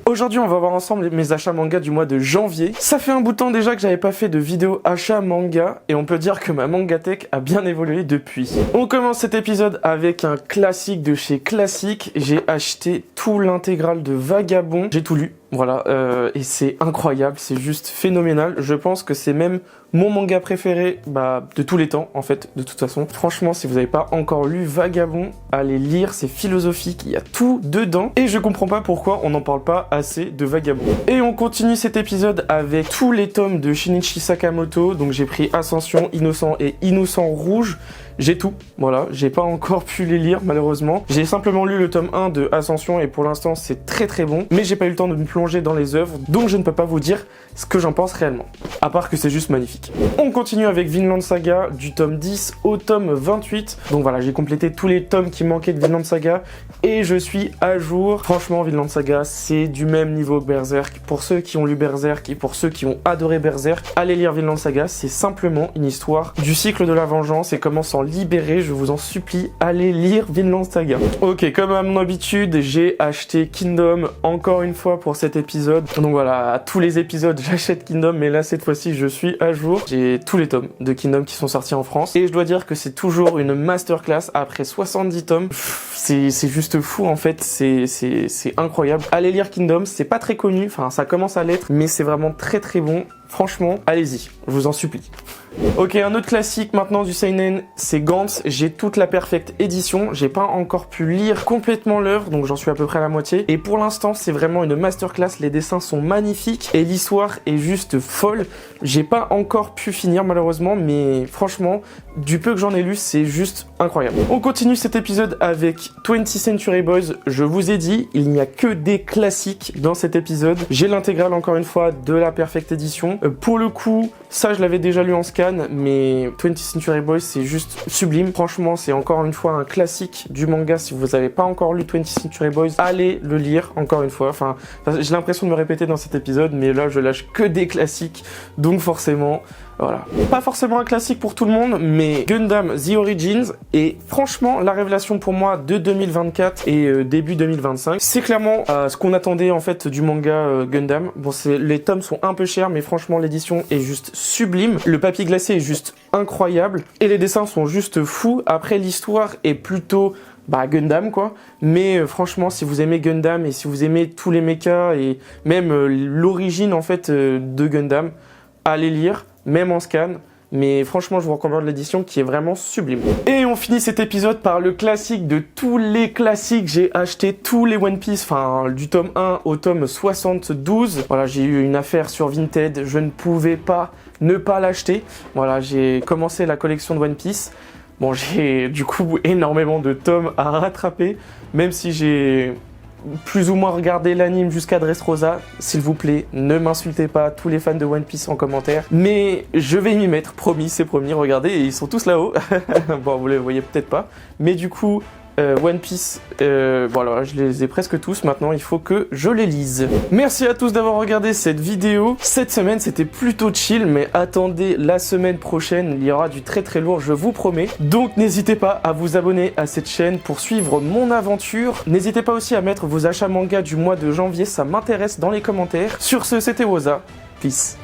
Aujourd'hui on va voir ensemble mes achats manga du mois de janvier. Ça fait un bout de temps déjà que j'avais pas fait de vidéo achat manga et on peut dire que ma manga tech a bien évolué depuis. On commence cet épisode avec un classique de chez Classique. J'ai acheté tout l'intégral de Vagabond, j'ai tout lu. Voilà, et c'est incroyable, c'est juste phénoménal. Je pense que c'est même mon manga préféré de tous les temps, en fait, de toute façon. Franchement, si vous n'avez pas encore lu Vagabond, allez lire, c'est philosophique, il y a tout dedans. Et je comprends pas pourquoi on n'en parle pas assez de Vagabond. Et on continue cet épisode avec tous les tomes de Shinichi Sakamoto. Donc j'ai pris Ascension, Innocent et Innocent Rouge. J'ai tout, voilà, j'ai pas encore pu les lire malheureusement. J'ai simplement lu le tome 1 de Ascension et pour l'instant c'est très très bon. Mais j'ai pas eu le temps de me plonger dans les œuvres, donc je ne peux pas vous dire ce que j'en pense réellement. À part que c'est juste magnifique. On continue avec Vinland Saga du tome 10 au tome 28. Donc voilà, j'ai complété tous les tomes qui manquaient de Vinland Saga et je suis à jour. Franchement, Vinland Saga, c'est du même niveau que Berserk. Pour ceux qui ont lu Berserk et pour ceux qui ont adoré Berserk, allez lire Vinland Saga, c'est simplement une histoire du cycle de la vengeance et comment s'en libérer. Je vous en supplie, allez lire Vinland Saga. Ok, comme à mon habitude, j'ai acheté Kingdom encore une fois pour cet épisode. Donc voilà, à tous les épisodes, j'achète Kingdom, mais là, cette fois-ci, je suis à jour. J'ai tous les tomes de Kingdom qui sont sortis en France. Et je dois dire que c'est toujours une masterclass après 70 tomes. C'est juste fou, en fait. C'est incroyable. Allez lire Kingdom, c'est pas très connu. Enfin, ça commence à l'être, mais c'est vraiment très très bon. Franchement, allez-y, je vous en supplie. Ok, un autre classique maintenant du seinen, c'est Gantz. J'ai toute la perfect édition. J'ai pas encore pu lire complètement l'œuvre, donc j'en suis à peu près à la moitié. Et pour l'instant, c'est vraiment une masterclass. Les dessins sont magnifiques et l'histoire est juste folle. J'ai pas encore pu finir malheureusement, mais franchement, du peu que j'en ai lu, c'est juste incroyable. On continue cet épisode avec 20th Century Boys. Je vous ai dit, il n'y a que des classiques dans cet épisode. J'ai l'intégrale encore une fois de la perfect édition. Pour le coup, ça je l'avais déjà lu en scan, mais 20th Century Boys c'est juste sublime. Franchement, c'est encore une fois un classique du manga. Si vous n'avez pas encore lu 20th Century Boys, allez le lire encore une fois. Enfin, j'ai l'impression de me répéter dans cet épisode, mais là je lâche que des classiques, donc forcément... Voilà. Pas forcément un classique pour tout le monde, mais Gundam The Origins est franchement la révélation pour moi de 2024 et début 2025. C'est clairement ce qu'on attendait en fait du manga Gundam. Bon, les tomes sont un peu chers, mais franchement l'édition est juste sublime. Le papier glacé est juste incroyable et les dessins sont juste fous. Après, l'histoire est plutôt Gundam quoi, mais franchement si vous aimez Gundam et si vous aimez tous les mechas et même l'origine en fait de Gundam, allez lire. Même en scan, mais franchement je vous recommande l'édition qui est vraiment sublime. Et on finit cet épisode par le classique de tous les classiques. J'ai acheté tous les One Piece, enfin du tome 1 au tome 72. Voilà, j'ai eu une affaire sur Vinted, je ne pouvais pas ne pas l'acheter. Voilà, j'ai commencé la collection de One Piece. Bon, j'ai du coup énormément de tomes à rattraper, même si j'ai... plus ou moins regarder l'anime jusqu'à Dressrosa, s'il vous plaît, ne m'insultez pas tous les fans de One Piece en commentaire, mais je vais m'y mettre, promis, c'est promis, regardez, ils sont tous là-haut, bon vous les voyez peut-être pas, mais du coup, One Piece, voilà, je les ai presque tous, maintenant il faut que je les lise. Merci à tous d'avoir regardé cette vidéo. Cette semaine c'était plutôt chill, mais attendez la semaine prochaine, il y aura du très très lourd, je vous promets. Donc n'hésitez pas à vous abonner à cette chaîne pour suivre mon aventure. N'hésitez pas aussi à mettre vos achats manga du mois de janvier, ça m'intéresse dans les commentaires. Sur ce, c'était Woza, peace.